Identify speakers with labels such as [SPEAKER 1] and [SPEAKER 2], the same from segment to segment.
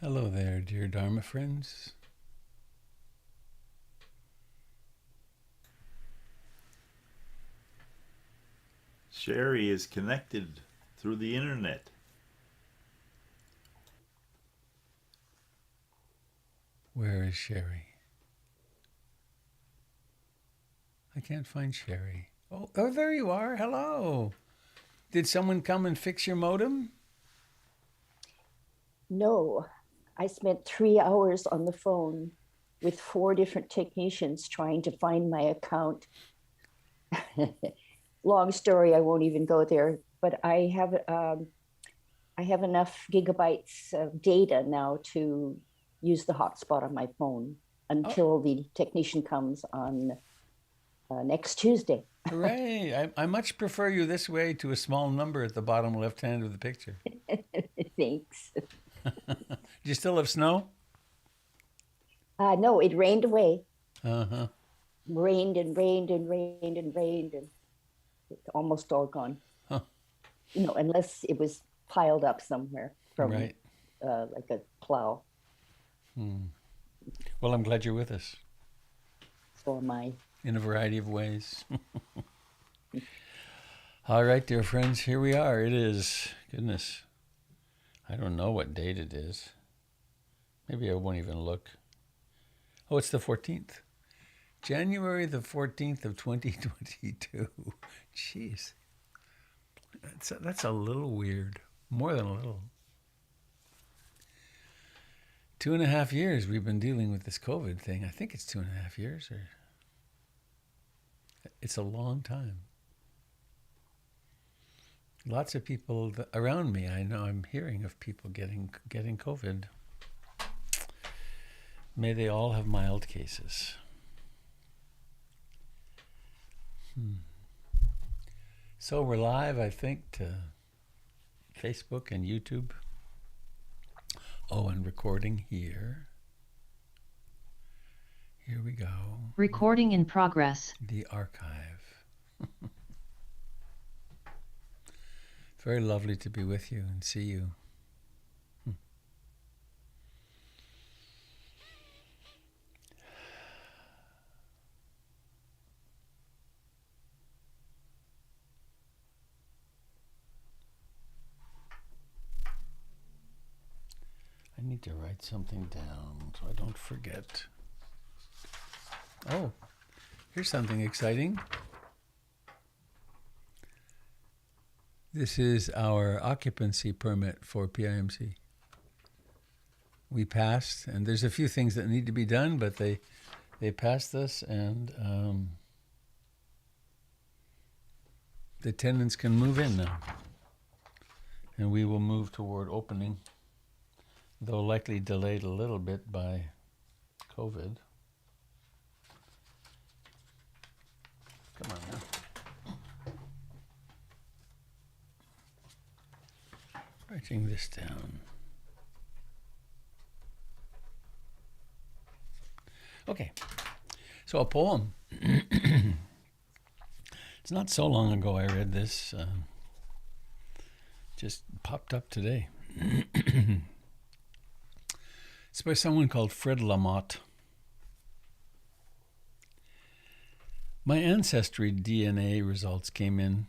[SPEAKER 1] Hello there, dear Dharma friends.
[SPEAKER 2] Sherry is connected through the internet.
[SPEAKER 1] Where is Sherry? I can't find Sherry. Oh, there you are. Hello. Did someone come and fix your modem?
[SPEAKER 3] No, I spent 3 hours on the phone with four different technicians trying to find my account. Long story, I won't even go there, but I have enough gigabytes of data now to use the hotspot on my phone
[SPEAKER 1] Oh,
[SPEAKER 3] until the technician comes on next Tuesday.
[SPEAKER 1] hooray. I much prefer you this way to a small number at the bottom left hand of the picture.
[SPEAKER 3] Thanks.
[SPEAKER 1] Do you still have snow?
[SPEAKER 3] No, it rained away,
[SPEAKER 1] Uh-huh.
[SPEAKER 3] rained and rained and rained and rained, and it's almost all gone.
[SPEAKER 1] Huh.
[SPEAKER 3] Unless it was piled up somewhere from
[SPEAKER 1] Right.
[SPEAKER 3] like a plow.
[SPEAKER 1] Hmm. Well, I'm glad you're with us
[SPEAKER 3] So am I.
[SPEAKER 1] in a variety of ways. All right, dear friends, here we are. It is, goodness, I don't know what date it is. Maybe I won't even look. Oh, it's the 14th. January the 14th of 2022. Jeez. That's a little weird. More than a little. 2.5 years we've been dealing with this COVID thing. I think it's 2.5 years, or it's a long time. Lots of people around me, I know I'm hearing of people getting COVID. May they all have mild cases. So we're live, I think, to Facebook and YouTube. Oh, and recording here. Here we go.
[SPEAKER 4] Recording in progress.
[SPEAKER 1] The archive. Very lovely to be with you and see you. I need to write something down so I don't forget. Oh, here's something exciting. This is our occupancy permit for PIMC. We passed, and there's a few things that need to be done, but they passed us, and the tenants can move in now. And we will move toward opening, though likely delayed a little bit by COVID. Come on now. Writing this down. Okay, so a poem. It's not so long ago I read this. Just popped up today. It's by someone called Fred Lamotte. My ancestry DNA results came in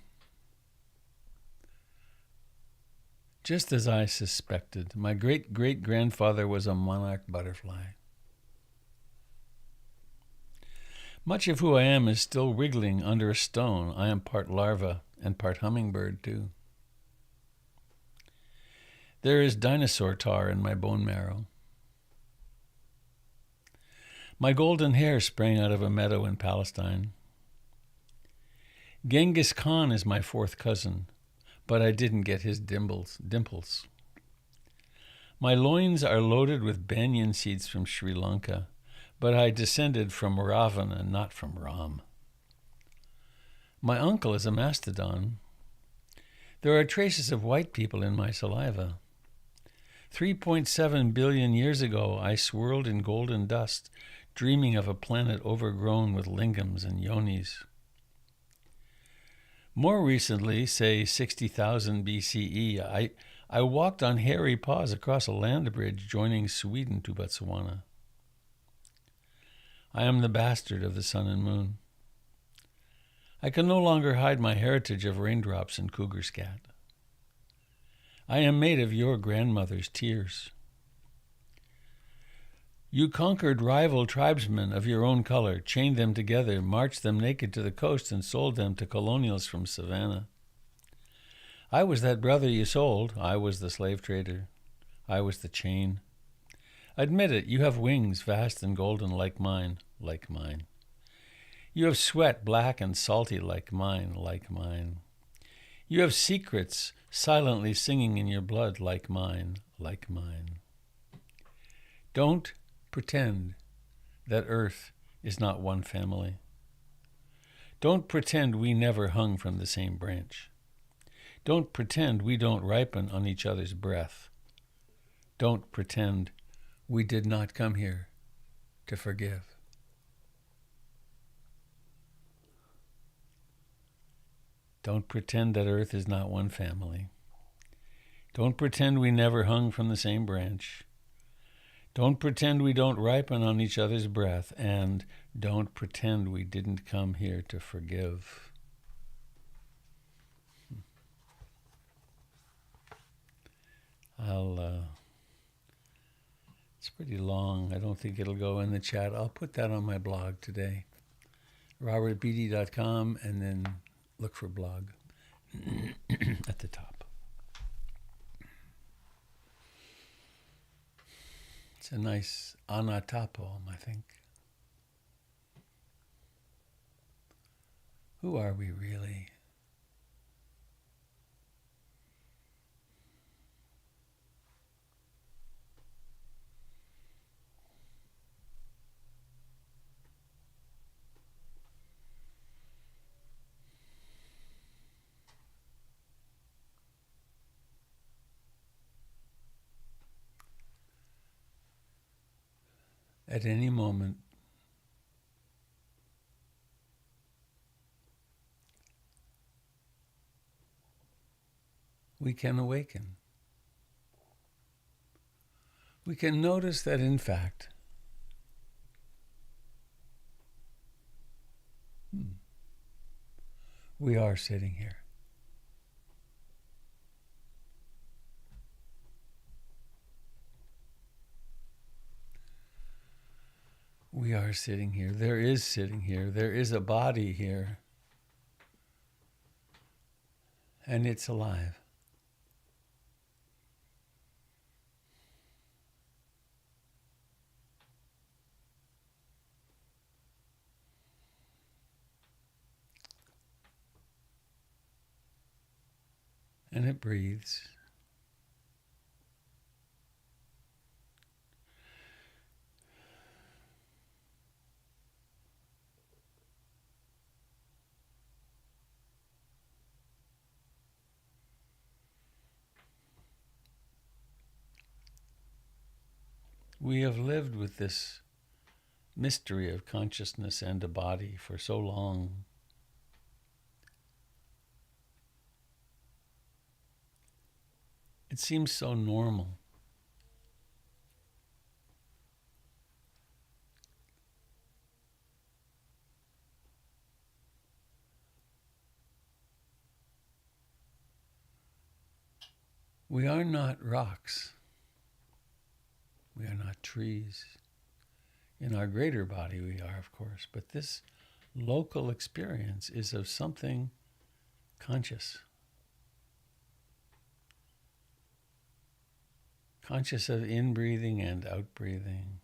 [SPEAKER 1] just as I suspected. My great-great-grandfather was a monarch butterfly. Much of who I am is still wriggling under a stone. I am part larva and part hummingbird, too. There is dinosaur tar in my bone marrow. My golden hair sprang out of a meadow in Palestine. Genghis Khan is my fourth cousin, but I didn't get his dimples. My loins are loaded with banyan seeds from Sri Lanka, but I descended from Ravana, not from Ram. My uncle is a mastodon. There are traces of white people in my saliva. 3.7 billion years ago, I swirled in golden dust, dreaming of a planet overgrown with lingams and yonis. More recently, say 60,000 BCE, I walked on hairy paws across a land bridge joining Sweden to Botswana. I am the bastard of the sun and moon. I can no longer hide my heritage of raindrops and cougar scat. I am made of your grandmother's tears. You conquered rival tribesmen of your own color, chained them together, marched them naked to the coast, and sold them to colonials from Savannah. I was that brother you sold. I was the slave trader. I was the chain. Admit it, you have wings vast and golden like mine, like mine. You have sweat black and salty like mine, like mine. You have secrets silently singing in your blood like mine, like mine. Don't pretend that Earth is not one family. Don't pretend we never hung from the same branch. Don't pretend we don't ripen on each other's breath. Don't pretend we did not come here to forgive. Don't pretend that Earth is not one family. Don't pretend we never hung from the same branch. Don't pretend we don't ripen on each other's breath. And don't pretend we didn't come here to forgive. It's pretty long. I don't think it'll go in the chat. I'll put that on my blog today. robertbeatty.com, and then look for blog at the top. It's a nice Anata poem, I think. Who are we really? At any moment, we can awaken. We can notice that, in fact, we are sitting here. We are sitting here. There is sitting here. There is a body here. And it's alive. And it breathes. We have lived with this mystery of consciousness and a body for so long. It seems so normal. We are not rocks. We are not trees. In our greater body we are, of course, but this local experience is of something conscious. Conscious of in-breathing and out-breathing.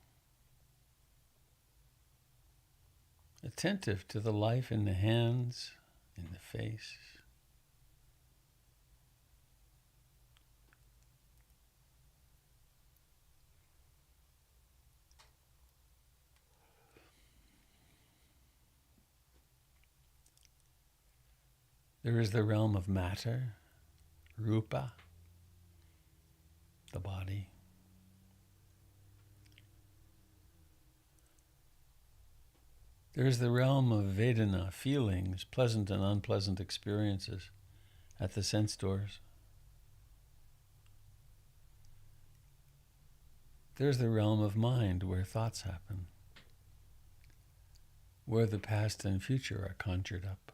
[SPEAKER 1] Attentive to the life in the hands, in the face. There is the realm of matter, rupa, the body. There is the realm of Vedana, feelings, pleasant and unpleasant experiences at the sense doors. There's the realm of mind where thoughts happen, where the past and future are conjured up.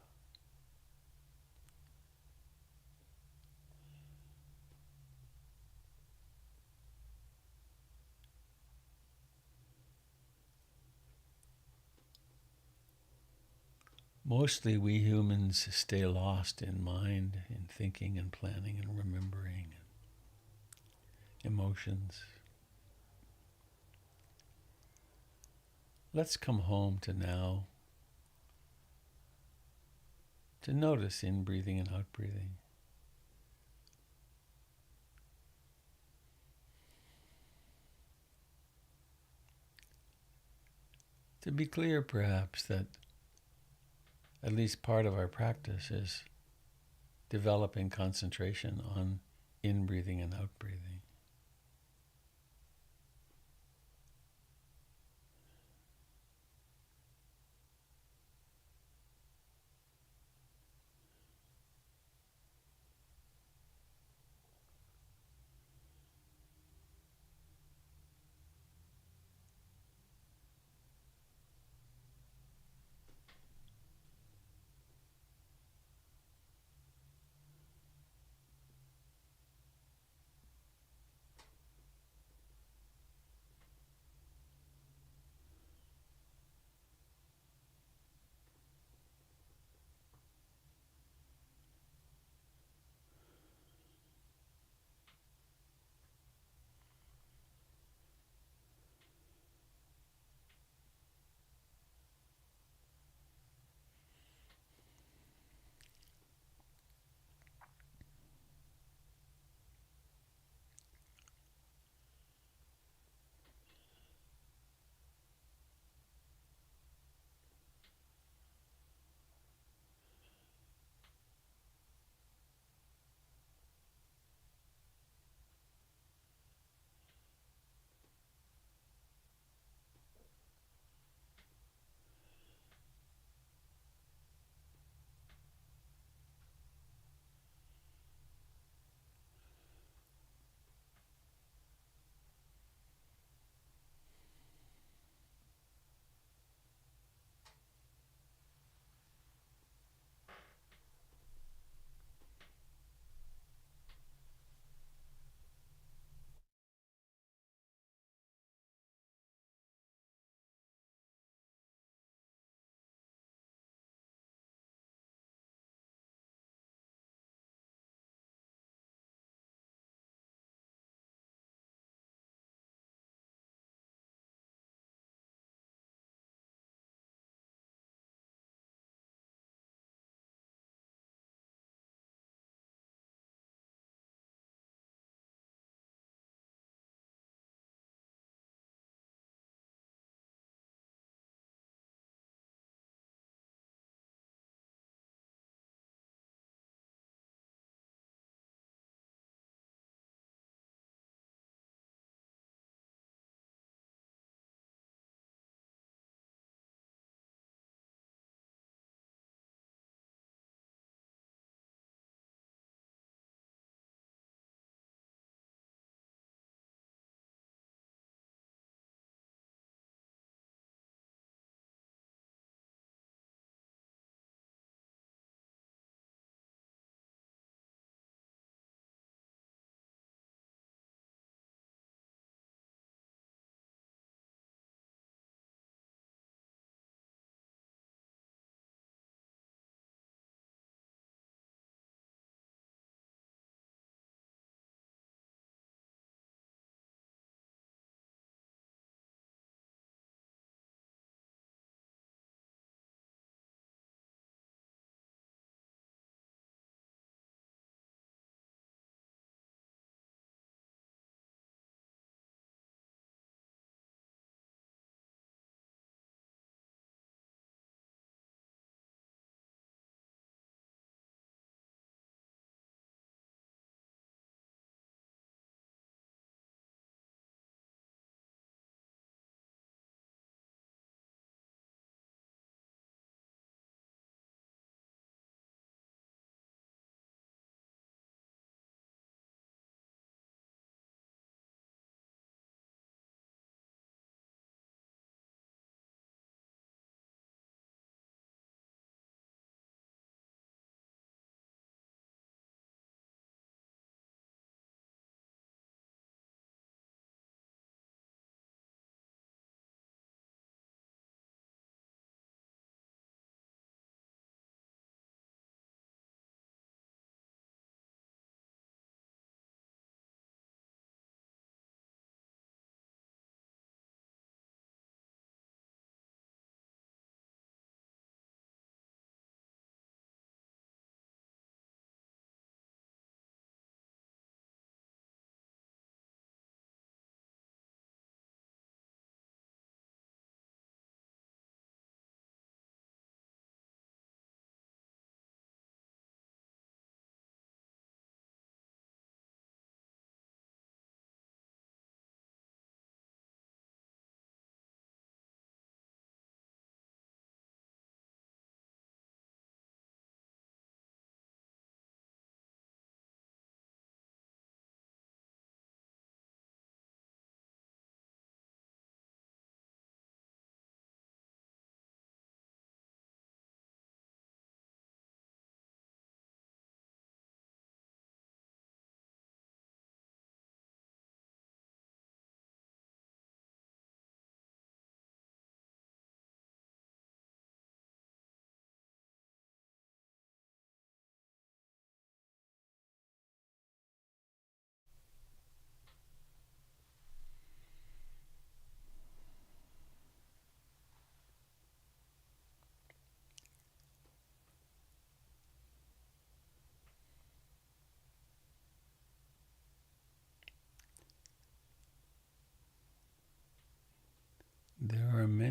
[SPEAKER 1] Mostly we humans stay lost in mind, in thinking and planning and remembering and emotions. Let's come home to now, to notice in breathing and out breathing. To be clear, perhaps, that at least part of our practice is developing concentration on in-breathing and out-breathing.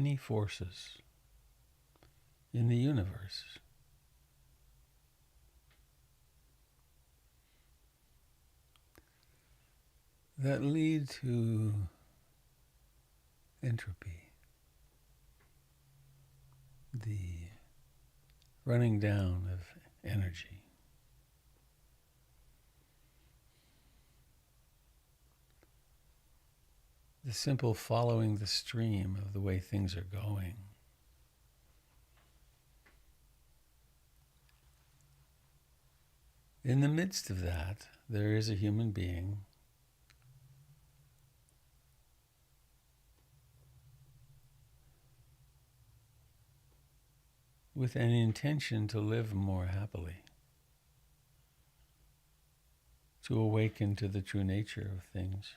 [SPEAKER 1] many forces in the universe that lead to entropy, the running down of energy. The simple following the stream of the way things are going. In the midst of that, there is a human being with an intention to live more happily, to awaken to the true nature of things.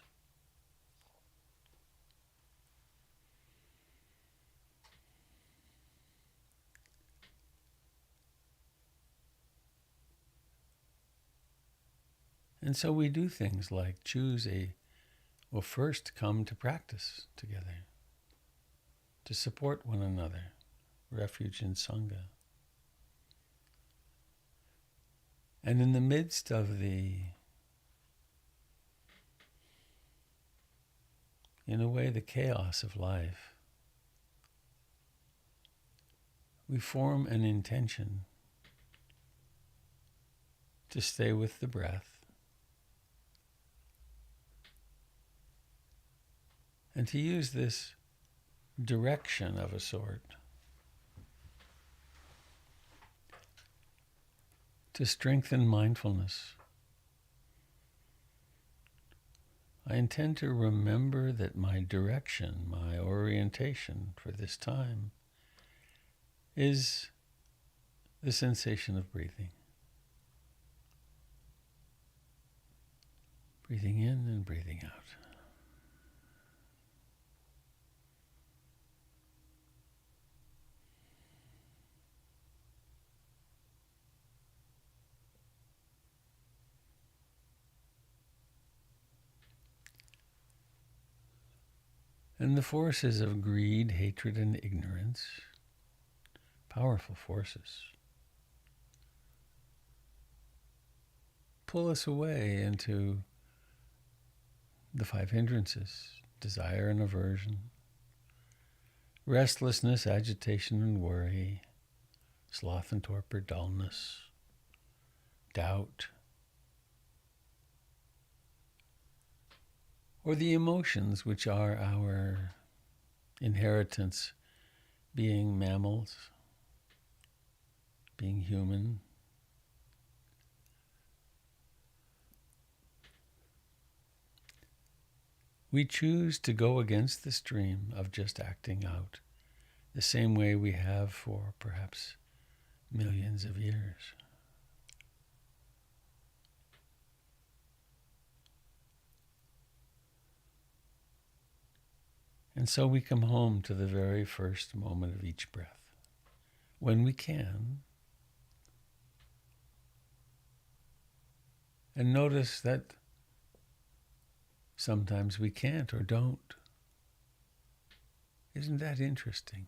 [SPEAKER 1] And so we do things like first come to practice together, to support one another, refuge in Sangha. And in the midst of in a way, the chaos of life, we form an intention to stay with the breath and to use this direction of a sort to strengthen mindfulness. I intend to remember that my direction, my orientation for this time is the sensation of breathing. Breathing in and breathing out. And the forces of greed, hatred, and ignorance, powerful forces, pull us away into the 5 hindrances: desire and aversion, restlessness, agitation and worry, sloth and torpor, dullness, doubt, or the emotions which are our inheritance, being mammals, being human. We choose to go against the stream of just acting out, the same way we have for perhaps millions of years. And so we come home to the very first moment of each breath, when we can, and notice that sometimes we can't or don't. Isn't that interesting?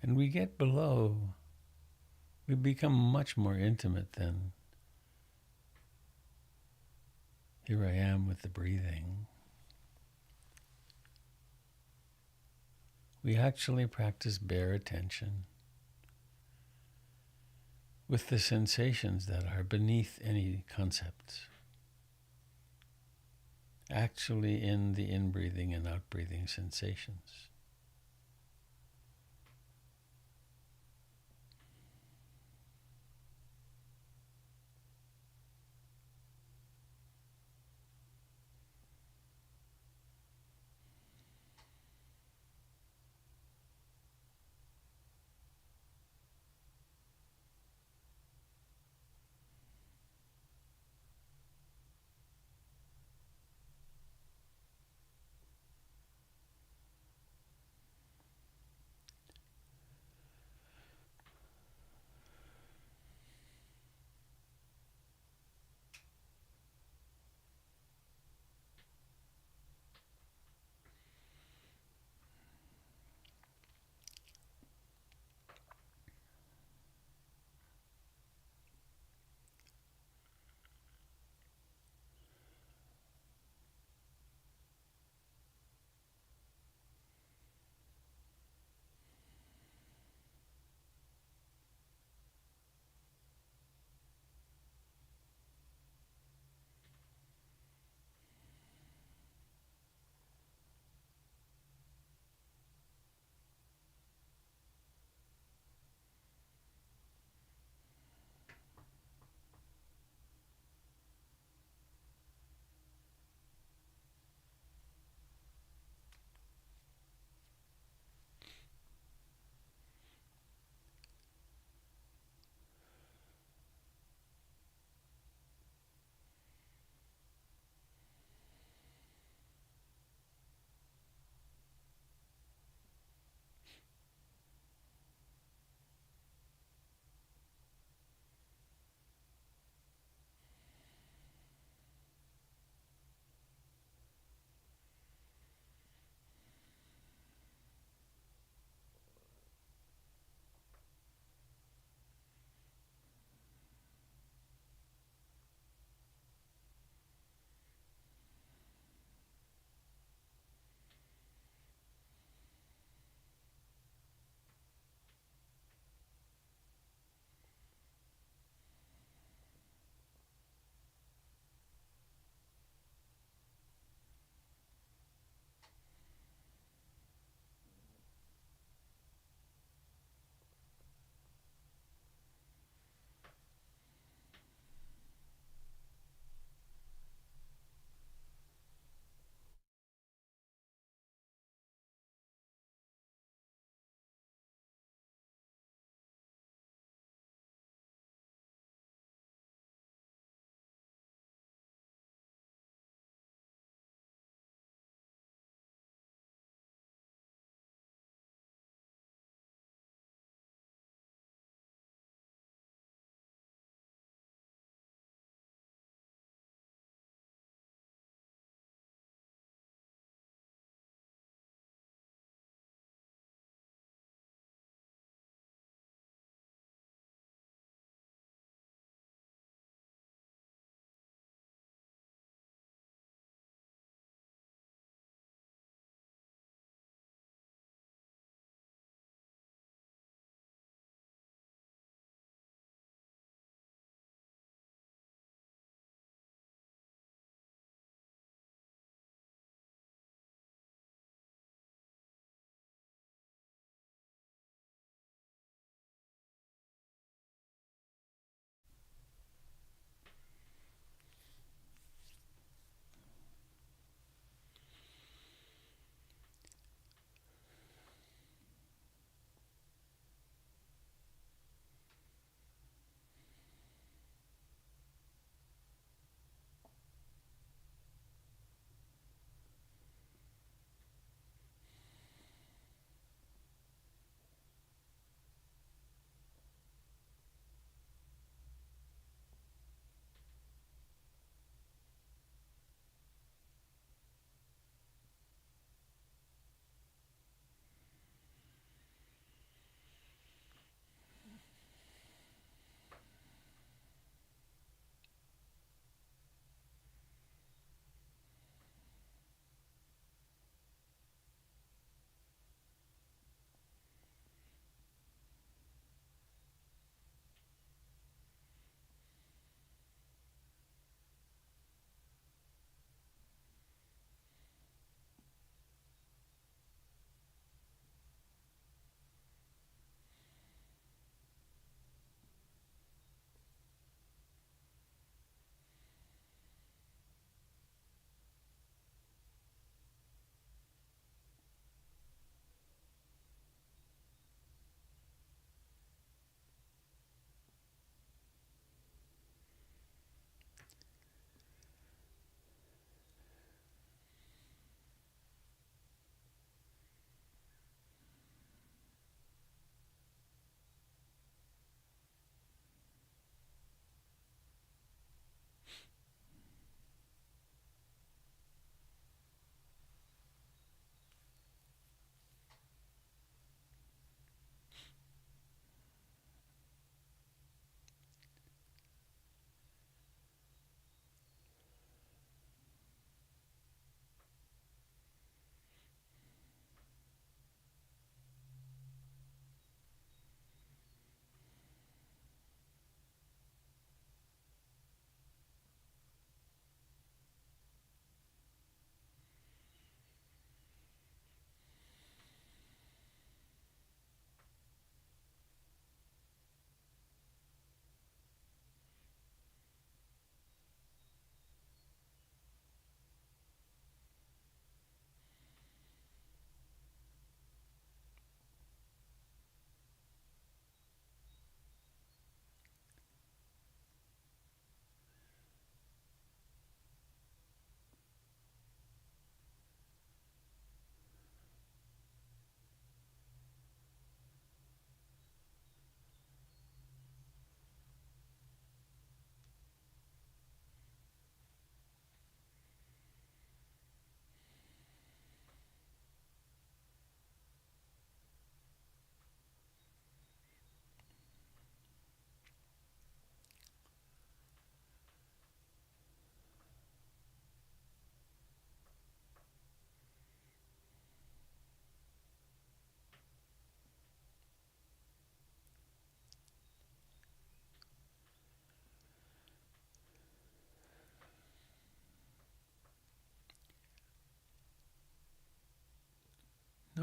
[SPEAKER 1] And we get below, we become much more intimate than here I am with the breathing. We actually practice bare attention with the sensations that are beneath any concepts, actually in the in-breathing and out-breathing sensations.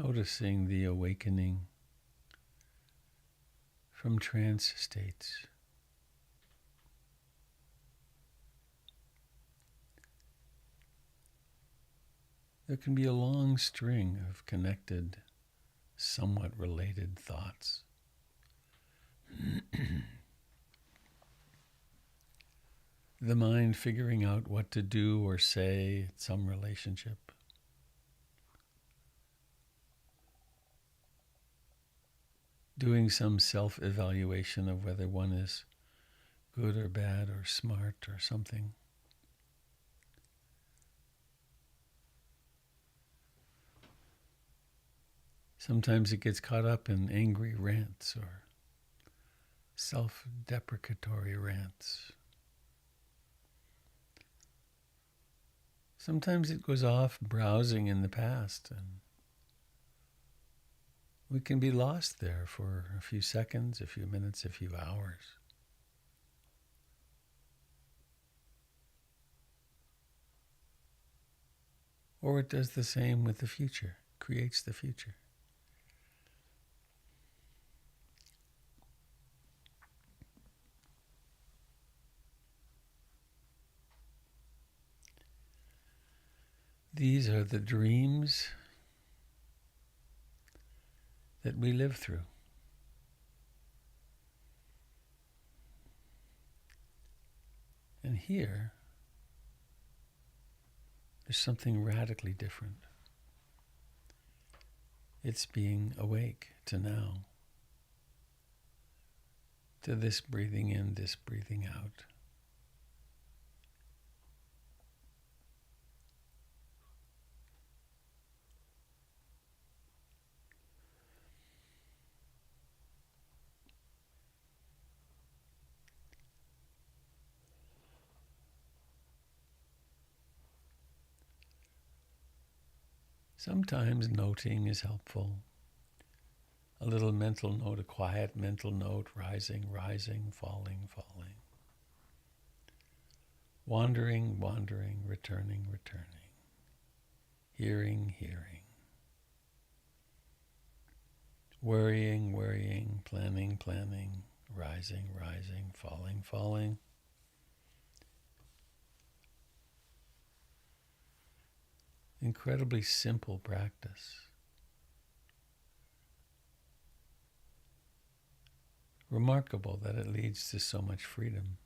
[SPEAKER 1] noticing the awakening from trance states. There can be a long string of connected, somewhat related thoughts. The mind figuring out what to do or say at some relationship. Doing some self-evaluation of whether one is good or bad or smart or something. Sometimes it gets caught up in angry rants or self-deprecatory rants. Sometimes it goes off browsing in the past, and we can be lost there for a few seconds, a few minutes, a few hours. Or it does the same with the future, creates the future. These are the dreams that we live through. And here, there's something radically different. It's being awake to now, to this breathing in, this breathing out. Sometimes noting is helpful. A little mental note, a quiet mental note, rising, rising, falling, falling. Wandering, wandering, returning, returning. Hearing, hearing. Worrying, worrying, planning, planning. Rising, rising, falling, falling. Incredibly simple practice. Remarkable that it leads to so much freedom.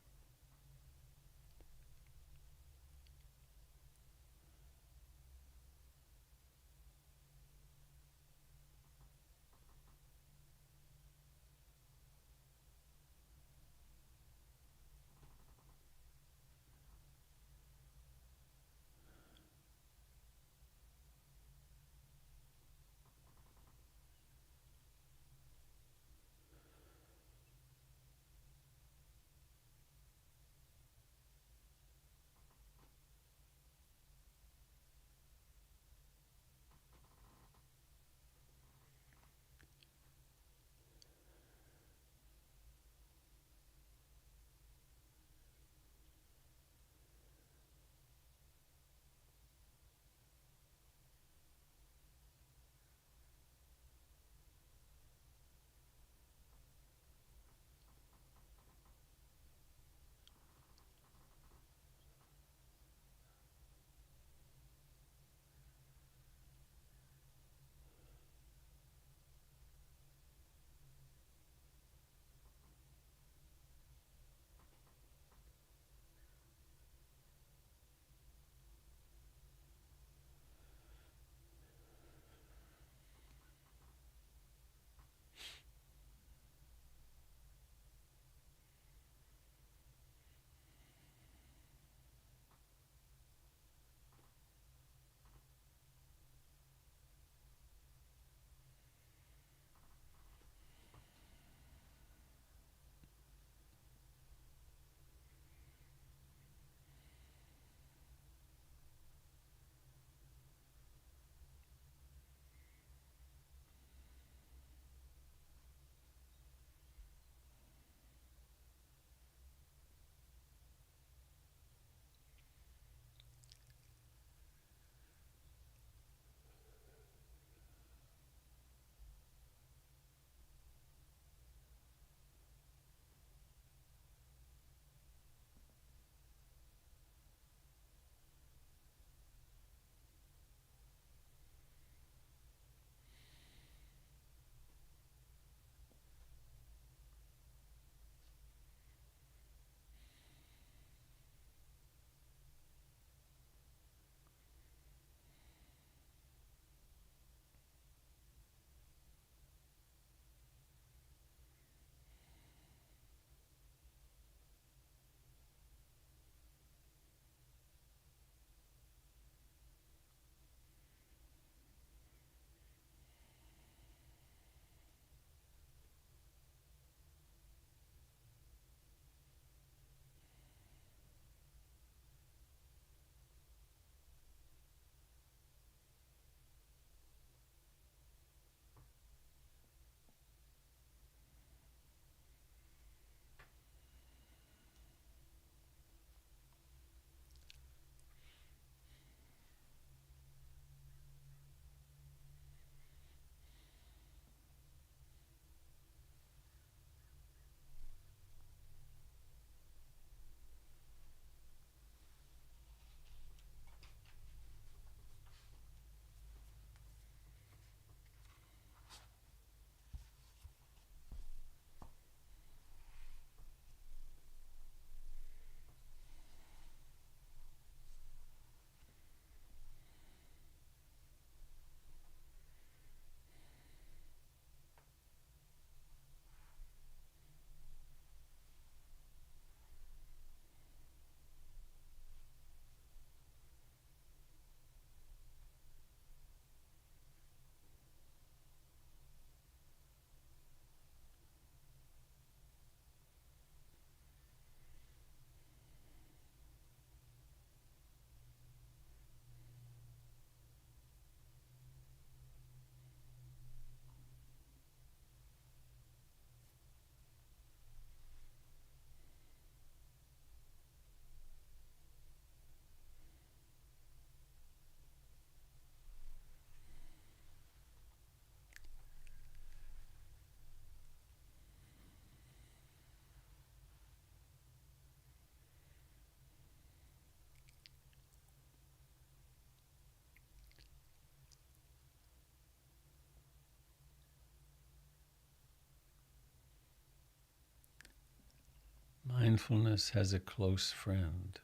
[SPEAKER 1] mindfulness has a close friend,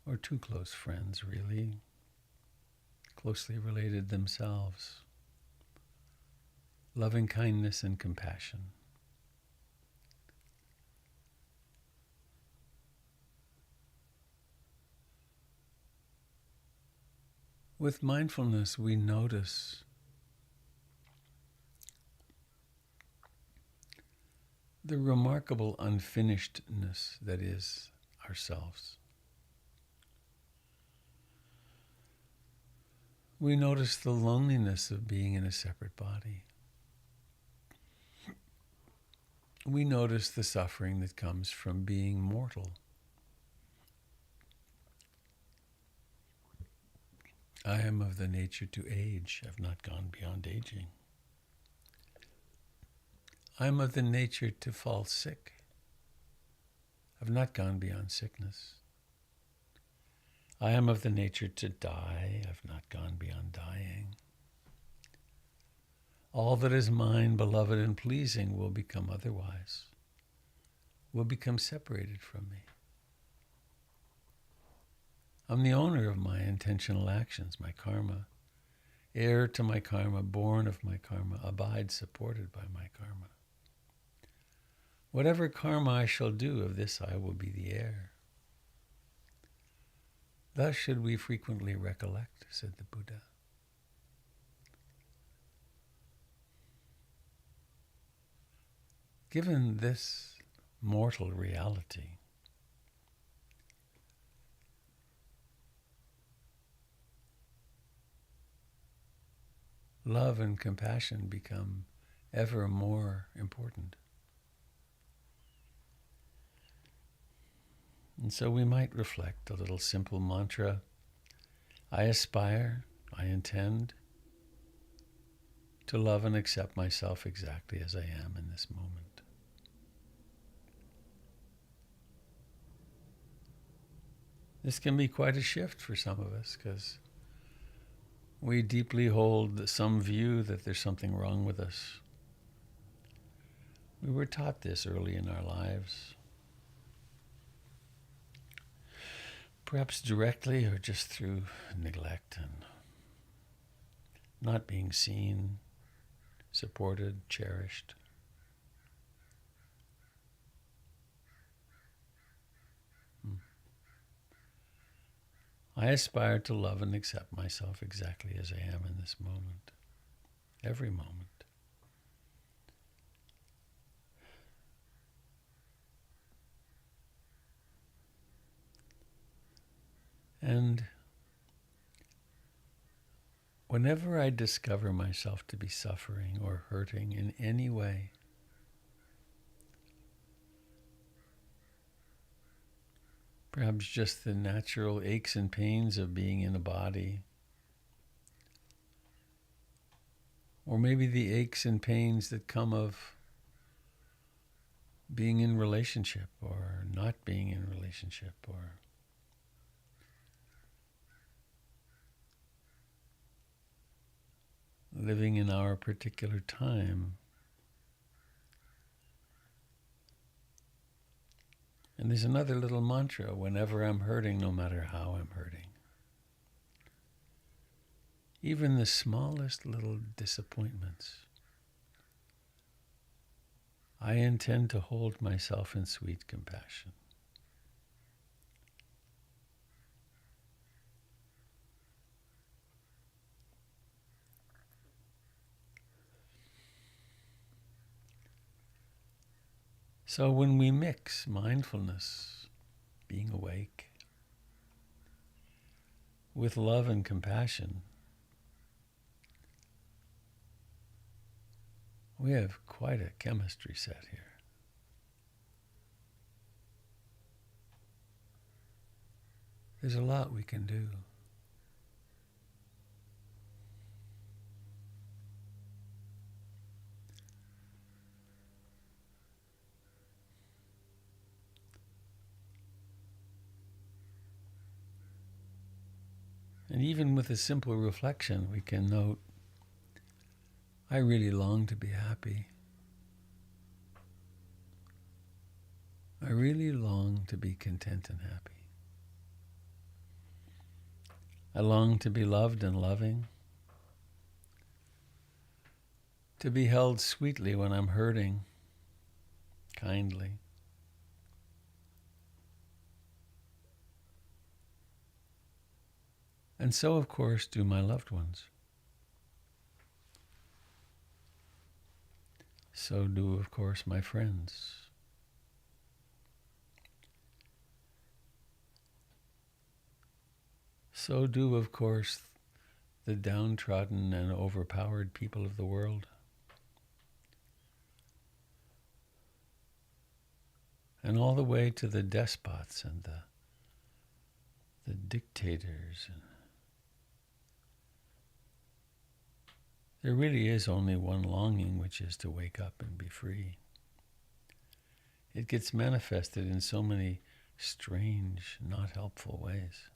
[SPEAKER 1] or two close friends, really, closely related themselves: loving kindness and compassion. With mindfulness, we notice the remarkable unfinishedness that is ourselves. We notice the loneliness of being in a separate body. We notice the suffering that comes from being mortal. I am of the nature to age. I've not gone beyond aging. I am of the nature to fall sick. I've not gone beyond sickness. I am of the nature to die. I've not gone beyond dying. All that is mine, beloved, and pleasing will become otherwise, will become separated from me. I'm the owner of my intentional actions, my karma, heir to my karma, born of my karma, abide supported by my karma. Whatever karma I shall do, of this I will be the heir. Thus should we frequently recollect, said the Buddha. Given this mortal reality, love and compassion become ever more important. And so we might reflect a little simple mantra: I aspire, I intend to love and accept myself exactly as I am in this moment. This can be quite a shift for some of us, because we deeply hold some view that there's something wrong with us. We were taught this early in our lives, perhaps directly or just through neglect and not being seen, supported, cherished. I aspire to love and accept myself exactly as I am in this moment, every moment. And whenever I discover myself to be suffering or hurting in any way, perhaps just the natural aches and pains of being in a body, or maybe the aches and pains that come of being in relationship or not being in relationship, or living in our particular time. And there's another little mantra: whenever I'm hurting, no matter how I'm hurting. Even the smallest little disappointments, I intend to hold myself in sweet compassion. So when we mix mindfulness, being awake, with love and compassion, we have quite a chemistry set here. There's a lot we can do. And even with a simple reflection, we can note, I really long to be happy. I really long to be content and happy. I long to be loved and loving, to be held sweetly when I'm hurting, kindly. And so, of course, do my loved ones. So do, of course, my friends. So do, of course, the downtrodden and overpowered people of the world. And all the way to the despots and the dictators. There really is only one longing, which is to wake up and be free. It gets manifested in so many strange, not helpful ways.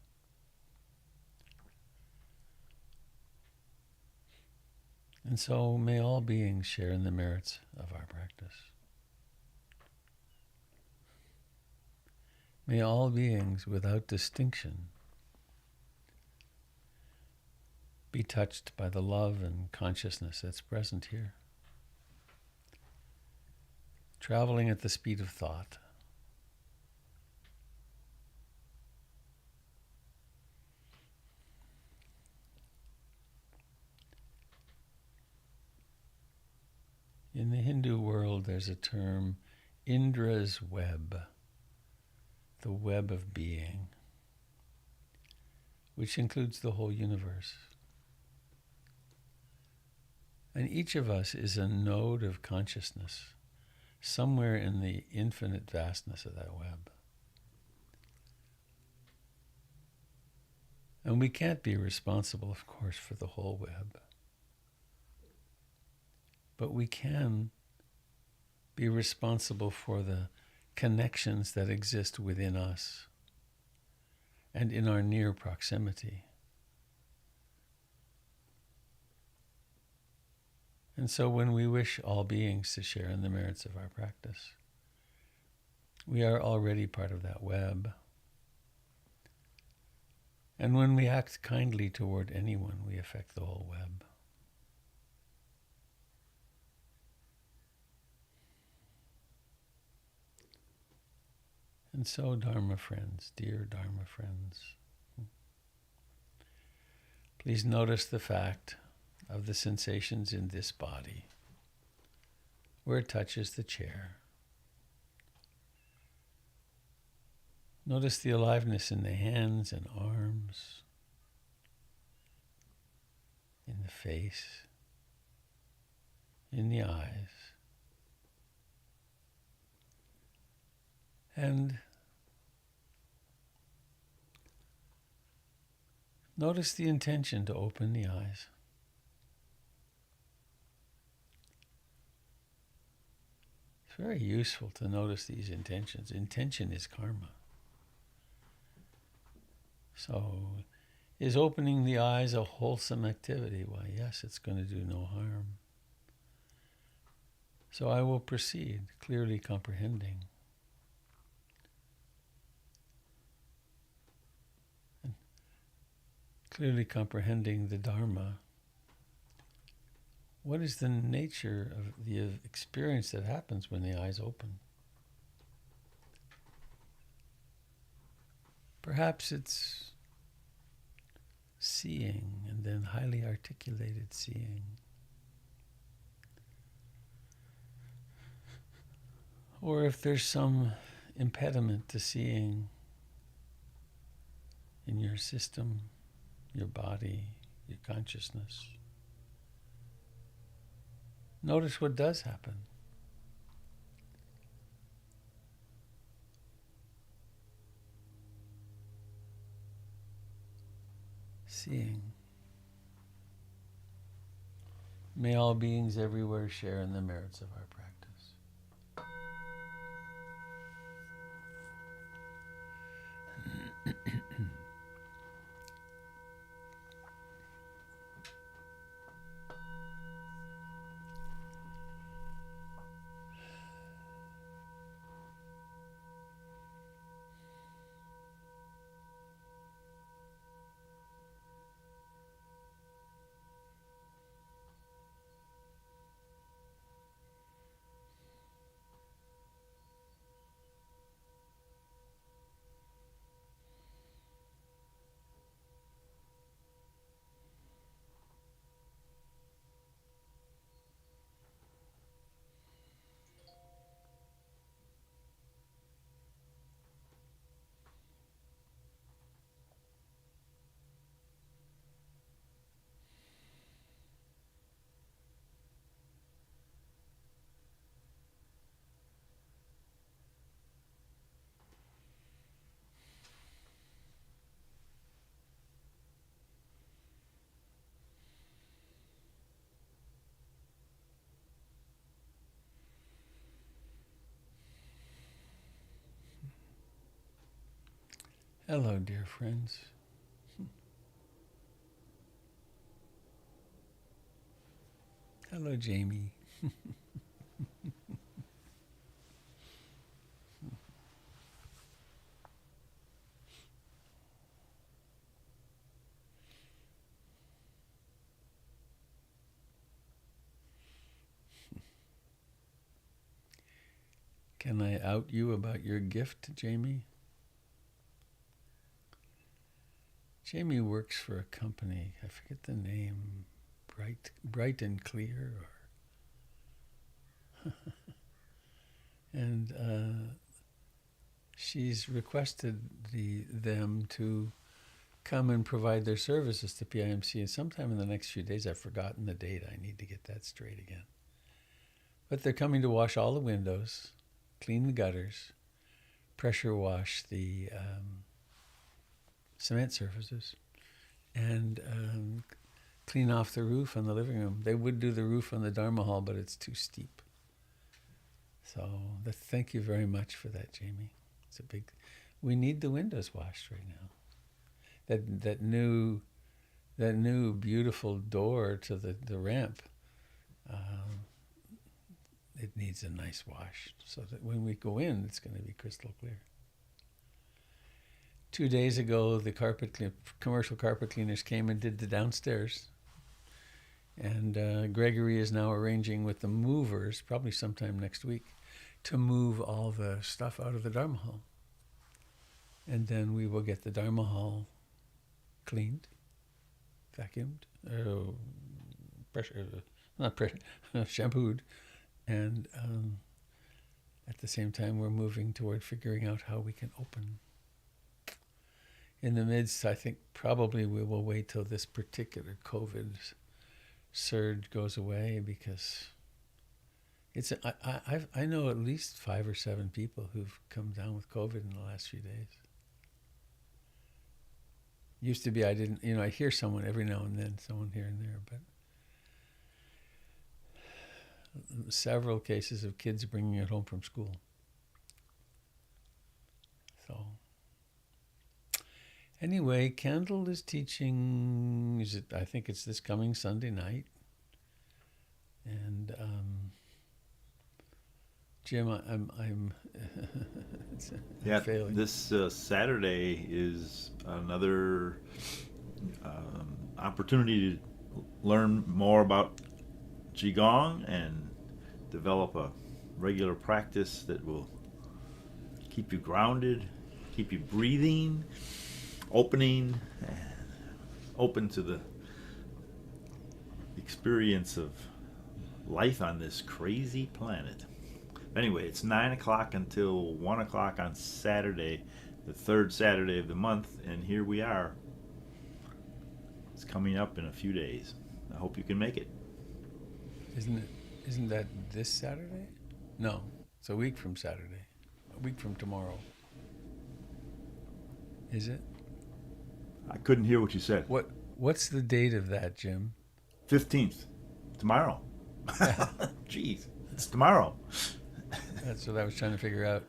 [SPEAKER 1] And so may all beings share in the merits of our practice. May all beings, without distinction, be touched by the love and consciousness that's present here, traveling at the speed of thought. In the Hindu world, there's a term, Indra's web, the web of being, which includes the whole universe. And each of us is a node of consciousness, somewhere in the infinite vastness of that web. And we can't be responsible, of course, for the whole web. But we can be responsible for the connections that exist within us and in our near proximity. And so when we wish all beings to share in the merits of our practice, we are already part of that web. And when we act kindly toward anyone, we affect the whole web. And so, Dharma friends, dear Dharma friends, please notice the fact of the sensations in this body, where it touches the chair. Notice the aliveness in the hands and arms, in the face, in the eyes. And notice the intention to open the eyes. It's very useful to notice these intentions. Intention is karma. So, is opening the eyes a wholesome activity? Why, yes, it's going to do no harm. So I will proceed, clearly comprehending. Clearly comprehending the Dharma. What is the nature of the experience that happens when the eyes open? Perhaps it's seeing, and then highly articulated seeing. Or if there's some impediment to seeing in your system, your body, your consciousness, notice what does happen. Seeing. May all beings everywhere share in the merits of our practice. Hello, dear friends. Hello, Jamie. Can I out you about your gift, Jamie? Jamie works for a company. I forget the name. Bright and Clear, or and she's requested them to come and provide their services to PIMC. And sometime in the next few days, I've forgotten the date. I need to get that straight again. But they're coming to wash all the windows, clean the gutters, pressure wash the cement surfaces, and clean off the roof on the living room. They would do the roof on the Dharma Hall, but it's too steep. So thank you very much for that, Jamie. It's a big. We need the windows washed right now. That new beautiful door to the ramp. It needs a nice wash so that when we go in, it's going to be crystal clear. 2 days ago, the commercial carpet cleaners came and did the downstairs. And Gregory is now arranging with the movers, probably sometime next week, to move all the stuff out of the Dharma Hall. And then we will get the Dharma Hall cleaned, vacuumed, shampooed. And at the same time, we're moving toward figuring out how we can open. In the midst, I think probably we will wait till this particular COVID surge goes away, because I know at least 5 or 7 people who've come down with COVID in the last few days. Used to be I hear someone every now and then, someone here and there, but several cases of kids bringing it home from school. So anyway, Candle is teaching. I think it's this coming Sunday night. And Jim, I'm failing.
[SPEAKER 2] This Saturday is another opportunity to learn more about Qigong and develop a regular practice that will keep you grounded, keep you breathing, open to the experience of life on this crazy planet. Anyway, it's 9 o'clock until 1 o'clock on Saturday, the third Saturday of the month, and here we are. It's coming up in a few days. I hope you can make it.
[SPEAKER 1] Isn't that this Saturday? No, it's a week from Saturday. A week from tomorrow. Is it?
[SPEAKER 2] I couldn't hear what you said.
[SPEAKER 1] What's the date of that, Jim?
[SPEAKER 2] 15th. Tomorrow. Jeez, it's tomorrow.
[SPEAKER 1] That's what I was trying to figure out.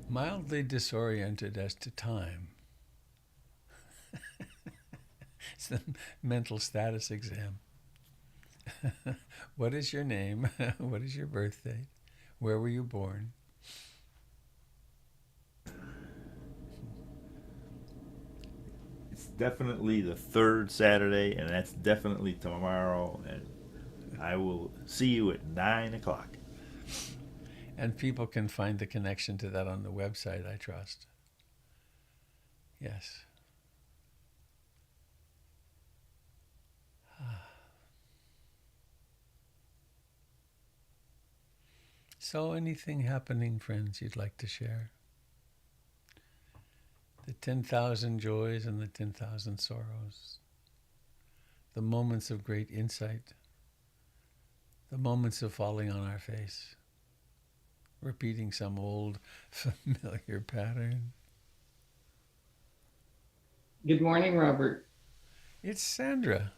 [SPEAKER 1] Mildly disoriented as to time. It's the mental status exam. What is your name? What is your birth date? Where were you born?
[SPEAKER 2] It's definitely the third Saturday, and that's definitely tomorrow, and I will see you at 9 o'clock.
[SPEAKER 1] And people can find the connection to that on the website, I trust. Yes. So anything happening, friends, you'd like to share? The 10,000 joys and the 10,000 sorrows. The moments of great insight. The moments of falling on our face. Repeating some old familiar pattern.
[SPEAKER 5] Good morning, Robert.
[SPEAKER 1] It's Sandra.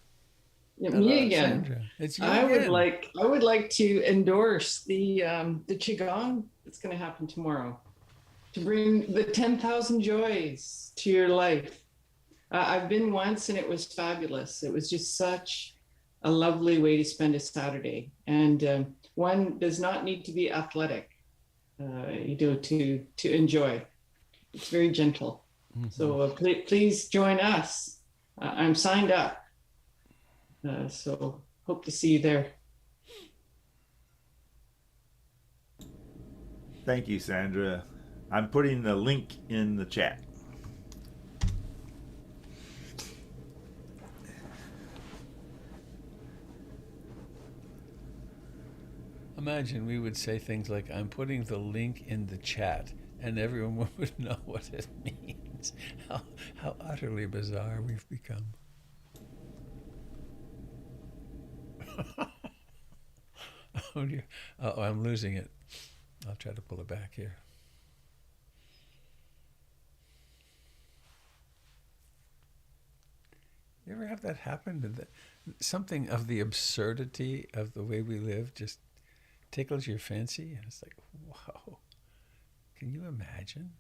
[SPEAKER 5] Yeah,
[SPEAKER 1] Hello,
[SPEAKER 5] me again.
[SPEAKER 1] Sandra. It's you
[SPEAKER 5] I would
[SPEAKER 1] again.
[SPEAKER 5] like to endorse the qigong that's going to happen tomorrow to bring the 10,000 joys to your life. I've been once and it was fabulous. It was just such a lovely way to spend a Saturday. And one does not need to be athletic, to enjoy. It's very gentle. So please join us. I'm signed up. So hope to see you there.
[SPEAKER 2] Thank you, Sandra. I'm putting the link in the chat.
[SPEAKER 1] Imagine we would say things like, I'm putting the link in the chat, and everyone would know what it means. How utterly bizarre we've become. Oh dear. Oh, I'm losing it. I'll try to pull it back here. You ever have that happen? Something of the absurdity of the way we live just tickles your fancy, and it's like, wow, can you imagine?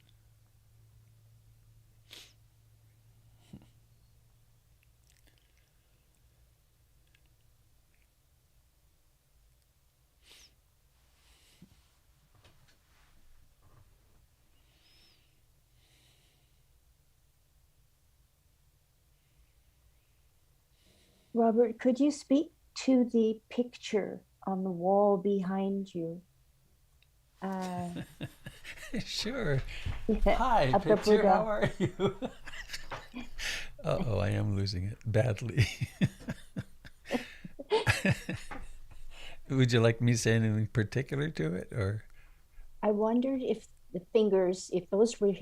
[SPEAKER 3] Robert, could you speak to the picture on the wall behind you?
[SPEAKER 1] Sure.
[SPEAKER 3] Yeah,
[SPEAKER 1] Hi,
[SPEAKER 3] of the
[SPEAKER 1] picture, how
[SPEAKER 3] Buddha.
[SPEAKER 1] are you? Uh-oh, I am losing it badly. Would you like me to say anything particular to it, or?
[SPEAKER 3] I wondered if the fingers, if those were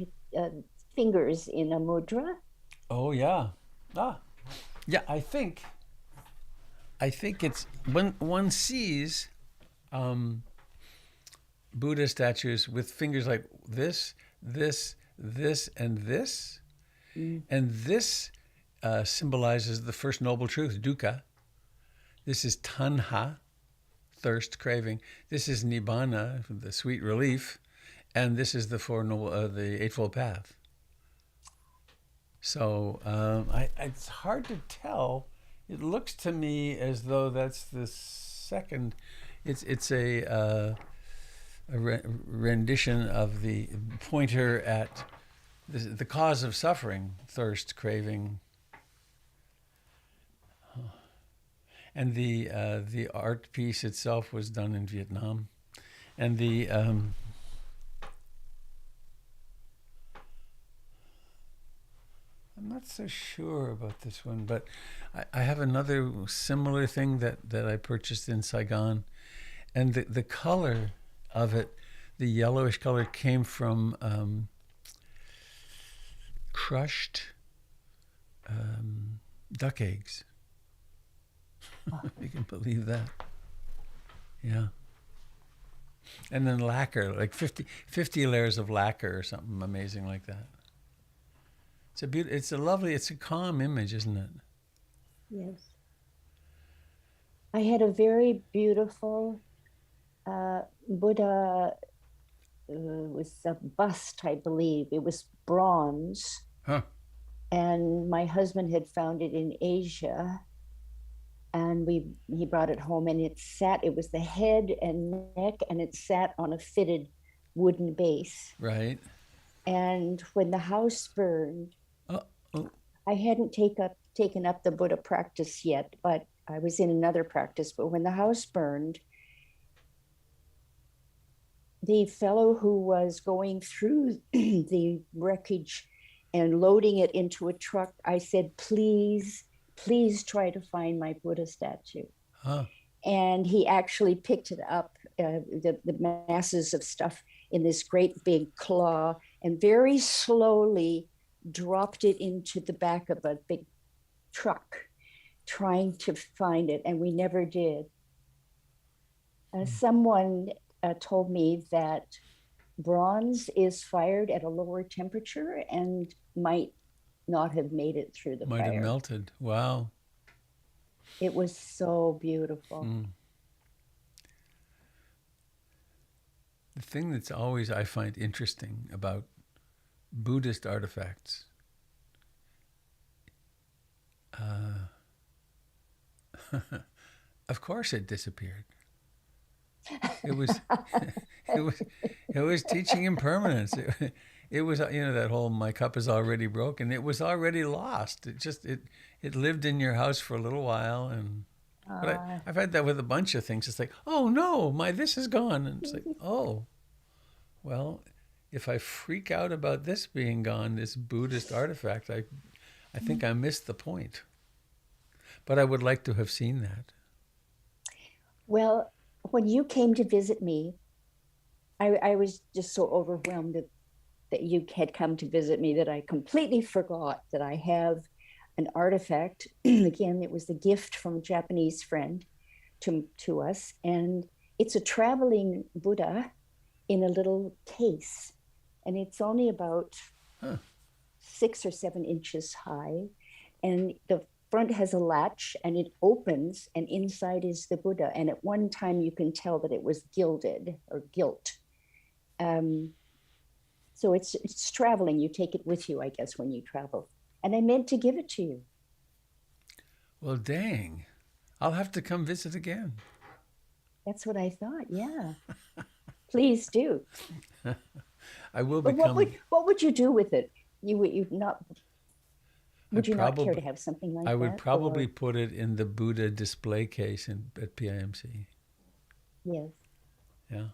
[SPEAKER 3] fingers in a mudra.
[SPEAKER 1] Oh yeah, yeah. I think it's when one sees Buddha statues with fingers like this, and this, and this symbolizes the first noble truth, dukkha. This is tanha, thirst, craving. This is nibbana, the sweet relief, and this is the the Eightfold Path. So it's hard to tell. It looks to me as though that's the second. It's a rendition of the pointer at the cause of suffering, thirst, craving, and the art piece itself was done in Vietnam, and the I'm not so sure about this one, but I have another similar thing that I purchased in Saigon, and the color of it, the yellowish color, came from crushed duck eggs. You can believe that. Yeah. And then lacquer, like 50 layers of lacquer or something amazing like that. It's a calm image, isn't it?
[SPEAKER 3] Yes. I had a very beautiful Buddha. It was a bust, I believe. It was bronze.
[SPEAKER 1] Huh.
[SPEAKER 3] And my husband had found it in Asia. And he brought it home, and it was the head and neck, and it sat on a fitted wooden base.
[SPEAKER 1] Right.
[SPEAKER 3] And when the house burned,
[SPEAKER 1] Oh.
[SPEAKER 3] I hadn't taken up the Buddha practice yet, but I was in another practice. But when the house burned, the fellow who was going through the wreckage and loading it into a truck, I said, please try to find my Buddha statue.
[SPEAKER 1] Huh.
[SPEAKER 3] And he actually picked it up, the masses of stuff in this great big claw, and very slowly dropped it into the back of a big truck, trying to find it, and we never did. Someone told me that bronze is fired at a lower temperature and might not have made it through the
[SPEAKER 1] Might
[SPEAKER 3] fire.
[SPEAKER 1] have melted. Wow.
[SPEAKER 3] It was so beautiful.
[SPEAKER 1] Mm. The thing that's always I find interesting about Buddhist artifacts, of course it disappeared. It was, it was, it was teaching impermanence. It was, that whole "my cup is already broken." It was already lost. It lived in your house for a little while, but
[SPEAKER 3] Uh,
[SPEAKER 1] I've had that with a bunch of things. It's like, oh no, my this is gone, and it's like, oh, well, if I freak out about this being gone, this Buddhist artifact, I think I missed the point. But I would like to have seen that.
[SPEAKER 3] well, when you came to visit me, I was just so overwhelmed that you had come to visit me that I completely forgot that I have an artifact. Again, it was the gift from a Japanese friend to us, and it's a traveling Buddha in a little case, and it's only about
[SPEAKER 1] Huh.
[SPEAKER 3] 6 or 7 inches high, and the front has a latch and it opens, and inside is the Buddha, and at one time you can tell that it was gilded or gilt. So it's traveling. You take it with you, I guess, when you travel. And I meant to give it to you.
[SPEAKER 1] Well, dang. I'll have to come visit again.
[SPEAKER 3] That's what I thought. Yeah. Please do.
[SPEAKER 1] I will
[SPEAKER 3] But
[SPEAKER 1] become.
[SPEAKER 3] what would you do with it? You'd not. Would you not care to
[SPEAKER 1] probably
[SPEAKER 3] have something like
[SPEAKER 1] I
[SPEAKER 3] that?
[SPEAKER 1] would probably
[SPEAKER 3] Or,
[SPEAKER 1] put it in the Buddha display case at PIMC.
[SPEAKER 3] yes.
[SPEAKER 1] Yeah.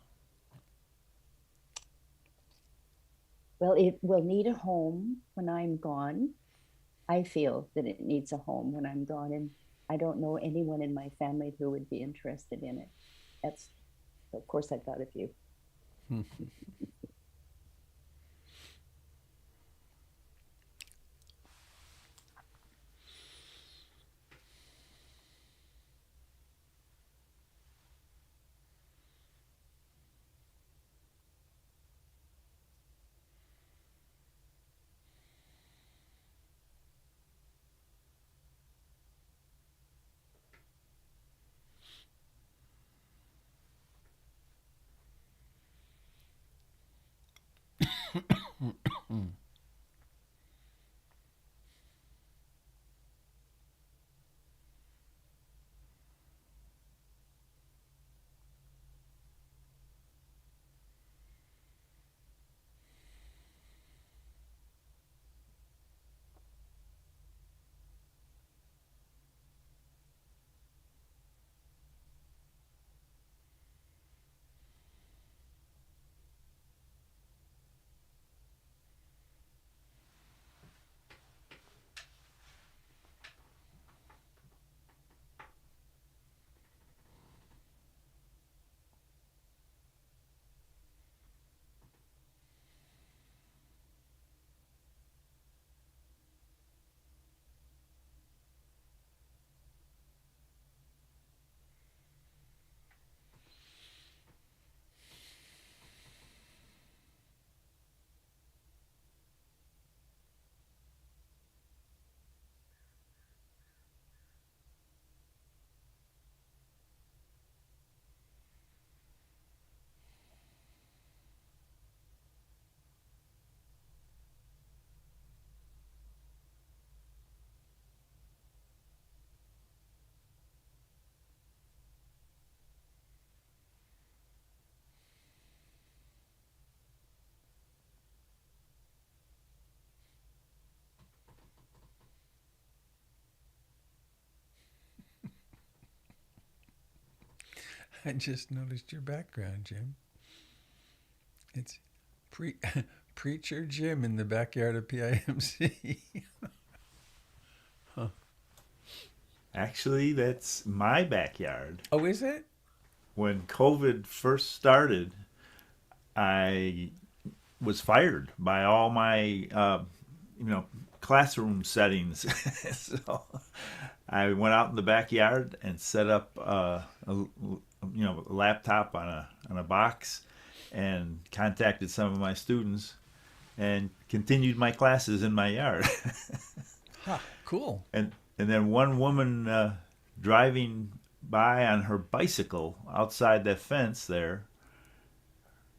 [SPEAKER 3] Well, it will need a home when I'm gone. I feel that it needs a home when I'm gone, and I don't know anyone in my family who would be interested in it. That's, of course, I thought of you.
[SPEAKER 1] I just noticed your background, Jim. It's pre- Preacher Jim in the backyard of PIMC. Huh.
[SPEAKER 2] Actually, that's my backyard.
[SPEAKER 1] Oh, is it?
[SPEAKER 2] When COVID first started, I was fired by all my, classroom settings. So I went out in the backyard and set up a laptop on a box and contacted some of my students and continued my classes in my yard.
[SPEAKER 1] Huh. Cool.
[SPEAKER 2] And then one woman driving by on her bicycle outside that fence there,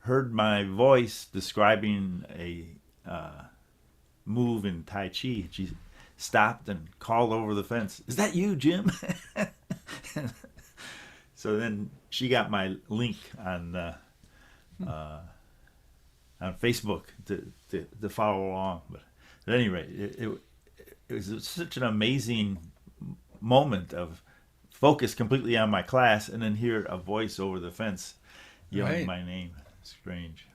[SPEAKER 2] heard my voice describing a move in Tai Chi. She stopped and called over the fence, "Is that you, Jim?" So then she got my link on Facebook to follow along. But at any rate, it was such an amazing moment of focus completely on my class, and then hear a voice over the fence yelling
[SPEAKER 1] Right.
[SPEAKER 2] my name. Strange.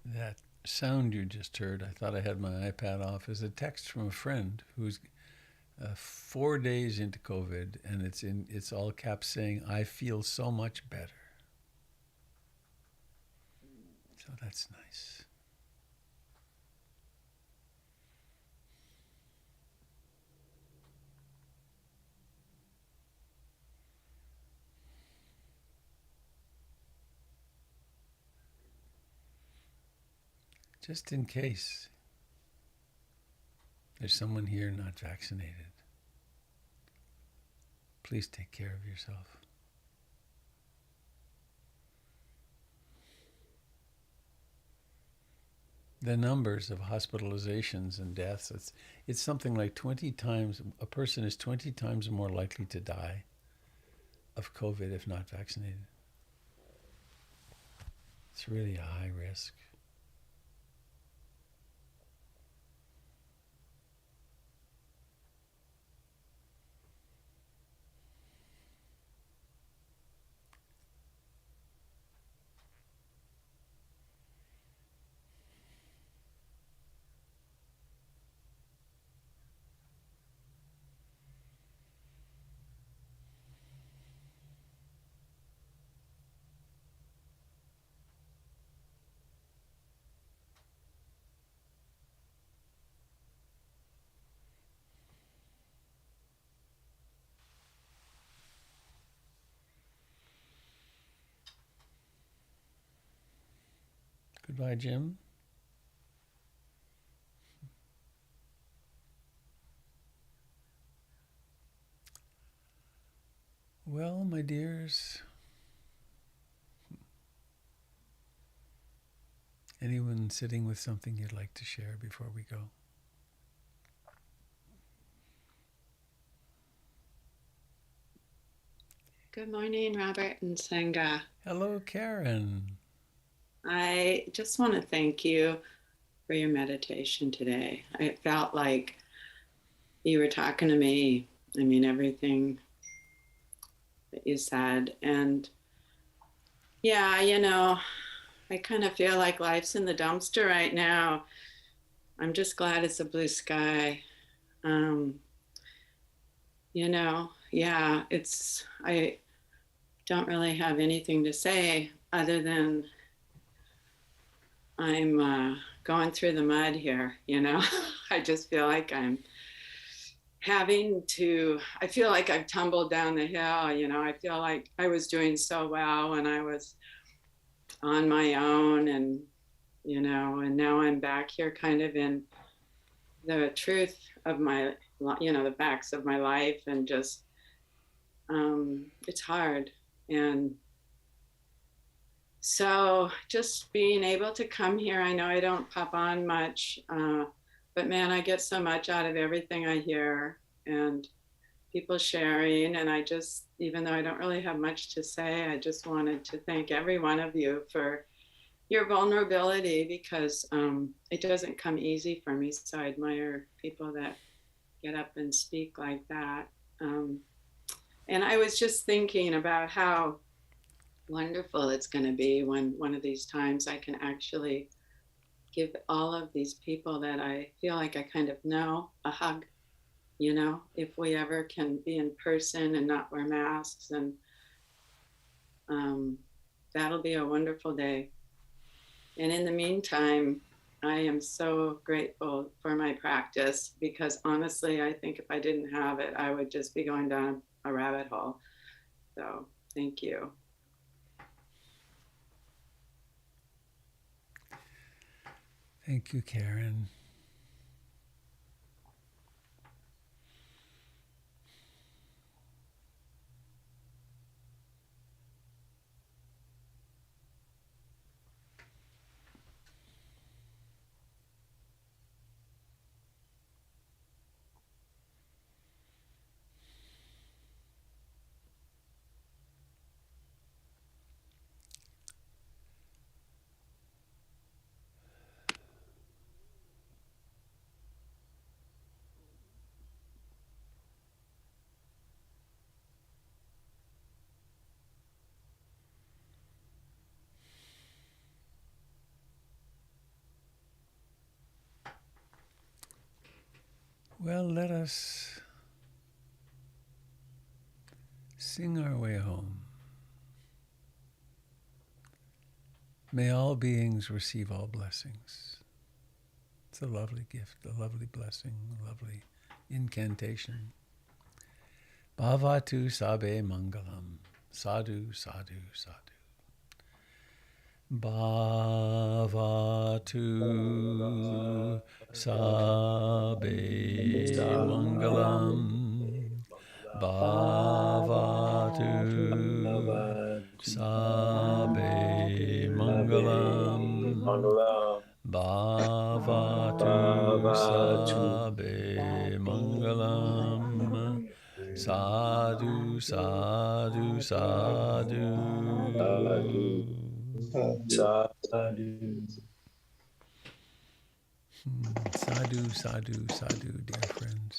[SPEAKER 1] That sound you just heard, I thought I had my iPad off, is a text from a friend who's 4 days into COVID, and it's all caps saying, "I feel so much better." So that's nice. Just in case there's someone here not vaccinated, please take care of yourself. The numbers of hospitalizations and deaths, it's something like 20 times, a person is 20 times more likely to die of COVID if not vaccinated. It's really a high risk. Goodbye, Jim. Well, my dears, anyone sitting with something you'd like to share before we go?
[SPEAKER 6] Good morning, Robert and Senga.
[SPEAKER 1] Hello, Karen.
[SPEAKER 6] I just want to thank you for your meditation today. I felt like you were talking to me. I mean, everything that you said. And yeah, I kind of feel like life's in the dumpster right now. I'm just glad it's a blue sky. Yeah, I don't really have anything to say other than I'm going through the mud here, I just feel like I feel like I've tumbled down the hill, I feel like I was doing so well when I was on my own and now I'm back here kind of in the truth of my, the facts of my life and just, it's hard. And so just being able to come here, I know I don't pop on much, but man, I get so much out of everything I hear and people sharing. And I just, even though I don't really have much to say, I just wanted to thank every one of you for your vulnerability because it doesn't come easy for me. So I admire people that get up and speak like that. And I was just thinking about how wonderful it's going to be when one of these times I can actually give all of these people that I feel like I kind of know a hug, if we ever can be in person and not wear masks. And that'll be a wonderful day. And in the meantime, I am so grateful for my practice because honestly, I think if I didn't have it, I would just be going down a rabbit hole. So thank you.
[SPEAKER 1] Thank you, Karen. Well, let us sing our way home. May all beings receive all blessings. It's a lovely gift, a lovely blessing, a lovely incantation. Bhavatu sabe mangalam. Sadhu, sadhu, sadhu. Bhavatu sabe mangalam. Bhavatu sabe mangalam. Bhavatu sabe mangalam. Sadhu, sadhu, sadhu. Sadhu, sadhu, sadhu, dear friends.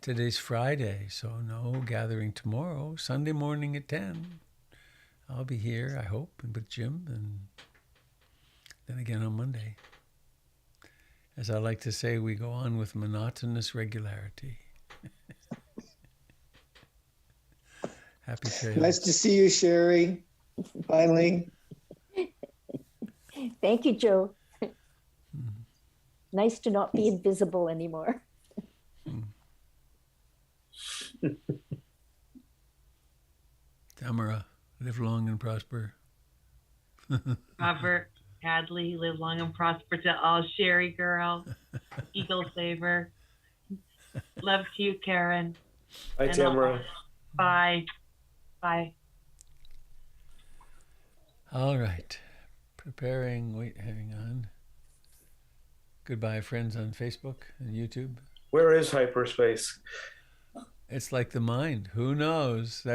[SPEAKER 1] Today's Friday, so no gathering tomorrow. Sunday morning at 10. I'll be here, I hope, and with Jim, and then again on Monday. As I like to say, we go on with monotonous regularity. Happy trails.
[SPEAKER 7] Nice to see you, Sherry. Finally.
[SPEAKER 3] Thank you, Joe. Nice to not be invisible anymore.
[SPEAKER 1] Tamara, live long and prosper.
[SPEAKER 8] Robert, Hadley, live long and prosper to all. Sherry girl, Eagle Saver. Love to you, Karen.
[SPEAKER 9] Hi,
[SPEAKER 8] And
[SPEAKER 9] Tamara.
[SPEAKER 8] Bye. Bye.
[SPEAKER 1] All right. Preparing. Wait, hang on. Goodbye, friends on Facebook and YouTube.
[SPEAKER 9] Where is hyperspace?
[SPEAKER 1] It's like the mind. Who knows? That's